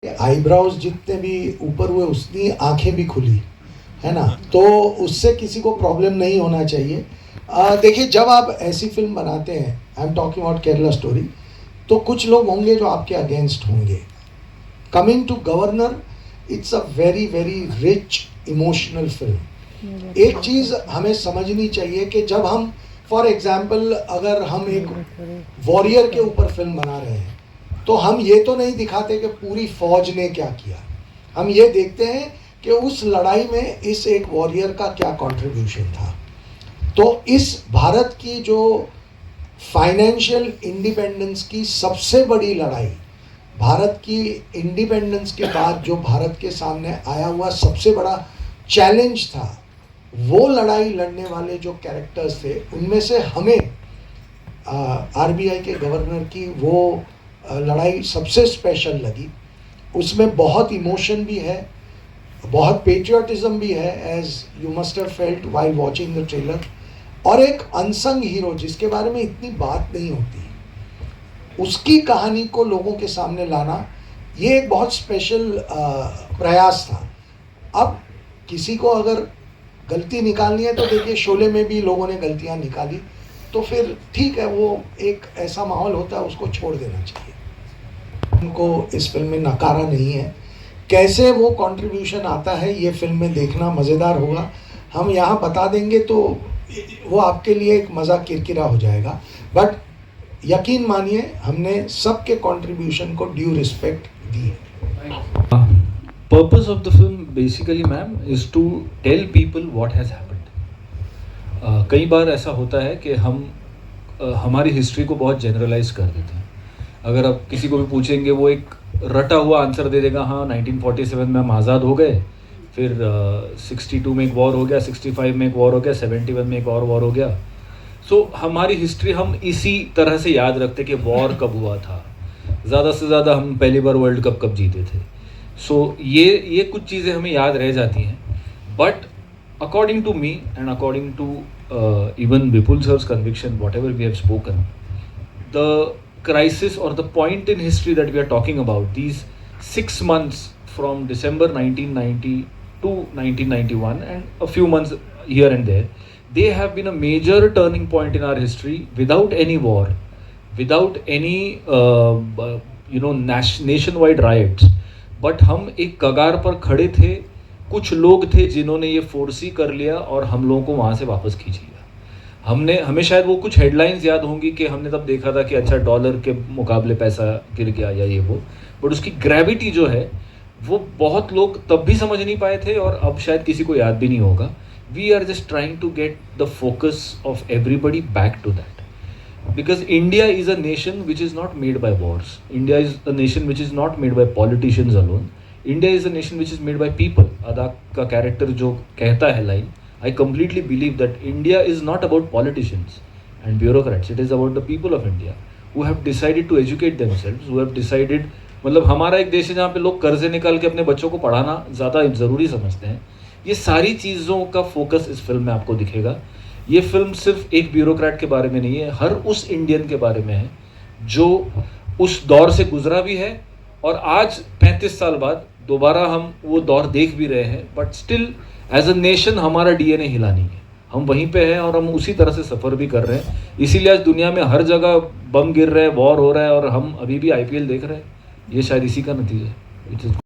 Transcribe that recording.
Eyebrows जितने भी ऊपर हुए उतनी आंखें भी खुली, है ना। तो उससे किसी को प्रॉब्लम नहीं होना चाहिए। देखिए, जब आप ऐसी फिल्म बनाते हैं, I am talking about Kerala story, तो कुछ लोग होंगे जो आपके अगेंस्ट होंगे। Coming to governor, it's a very very rich emotional film. एक चीज़ हमें समझनी चाहिए कि जब हम, फॉर एग्जाम्पल, अगर हम एक वॉरियर के ऊपर फिल्म बना रहे हैं, तो हम ये तो नहीं दिखाते कि पूरी फौज ने क्या किया। हम ये देखते हैं कि उस लड़ाई में इस एक वॉरियर का क्या कंट्रीब्यूशन था। तो इस भारत की जो फाइनेंशियल इंडिपेंडेंस की सबसे बड़ी लड़ाई, भारत की इंडिपेंडेंस के बाद जो भारत के सामने आया हुआ सबसे बड़ा चैलेंज था, वो लड़ाई लड़ने वाले जो कैरेक्टर्स थे, उनमें से हमें आरबीआई के गवर्नर की वो लड़ाई सबसे स्पेशल लगी। उसमें बहुत इमोशन भी है, बहुत पेट्रियटिज्म भी है, as you must have felt while watching the trailer. और एक अनसंग हीरो जिसके बारे में इतनी बात नहीं होती, उसकी कहानी को लोगों के सामने लाना, ये एक बहुत स्पेशल प्रयास था। अब किसी को अगर गलती निकालनी है तो देखिए, शोले में भी लोगों ने गलतियां निकाली, तो फिर ठीक है, वो एक ऐसा माहौल होता है, उसको छोड़ देना चाहिए। उनको इस फिल्म में नकारा नहीं है। कैसे वो कंट्रीब्यूशन आता है ये फिल्म में देखना मज़ेदार होगा। हम यहाँ बता देंगे तो वो आपके लिए एक मज़ा किरकिरा हो जाएगा, बट यकीन मानिए हमने सबके कंट्रीब्यूशन को ड्यू रिस्पेक्ट दी है। Purpose of the film basically, ma'am, is to tell people what has happened. कई बार ऐसा होता है कि हम हमारी हिस्ट्री को बहुत जनरलाइज कर देते हैं। अगर आप किसी को भी पूछेंगे, वो एक रटा हुआ आंसर दे देगा, हाँ 1947 में हम आज़ाद हो गए, फिर 62 में एक वॉर हो गया, 65 में एक वॉर हो गया, 71 में एक और वॉर हो गया। सो हमारी हिस्ट्री हम इसी तरह से याद रखते कि वॉर कब हुआ था, ज़्यादा से ज़्यादा हम पहली बार वर्ल्ड कप कब जीते थे। सो ये कुछ चीज़ें हमें याद रह जाती हैं। But according to me and according to even Vipul sir's conviction, whatever we have spoken, the crisis or the point in history that we are talking about, these 6 months from December 1990 to 1991 and a few months here and there, they have been a major turning point in our history. Without any war, without any nationwide riots, but हम एक कगार पर खड़े थे, कुछ लोग थे जिन्होंने ये फोर्स ही कर लिया और हम लोगों को वहाँ से वापस खींच लिया। हमें शायद वो कुछ हेडलाइंस याद होंगी कि हमने तब देखा था कि अच्छा डॉलर के मुकाबले पैसा गिर गया या ये वो, बट उसकी ग्रेविटी जो है वो बहुत लोग तब भी समझ नहीं पाए थे और अब शायद किसी को याद भी नहीं होगा। We are just trying to get the focus of everybody back to that, because India is a nation which is not made by wars, India is a nation which is not made by politicians alone, India is a nation which is made by people. Adah का character जो कहता है line, I completely believe that India is not about politicians and bureaucrats. It is about the people of India who have decided to educate themselves, who have decided, मतलब हमारा एक देश है जहाँ पे लोग कर्जे निकाल के अपने बच्चों को पढ़ाना ज़्यादा ज़रूरी समझते हैं। ये सारी चीज़ों का फोकस इस फिल्म में आपको दिखेगा। ये फिल्म सिर्फ एक ब्यूरोक्रेट के बारे में नहीं है, हर उस इंडियन के बारे में है जो उस दौर से गुजरा भी है और आज 35 साल बाद दोबारा हम वो दौर देख भी रहे हैं। But still as a nation हमारा डीएनए हिला नहीं है, हम वहीं पे हैं और हम उसी तरह से सफ़र भी कर रहे हैं। इसीलिए आज दुनिया में हर जगह बम गिर रहे हैं, वॉर हो रहा है और हम अभी भी आईपीएल देख रहे हैं। ये शायद इसी का नतीजा है।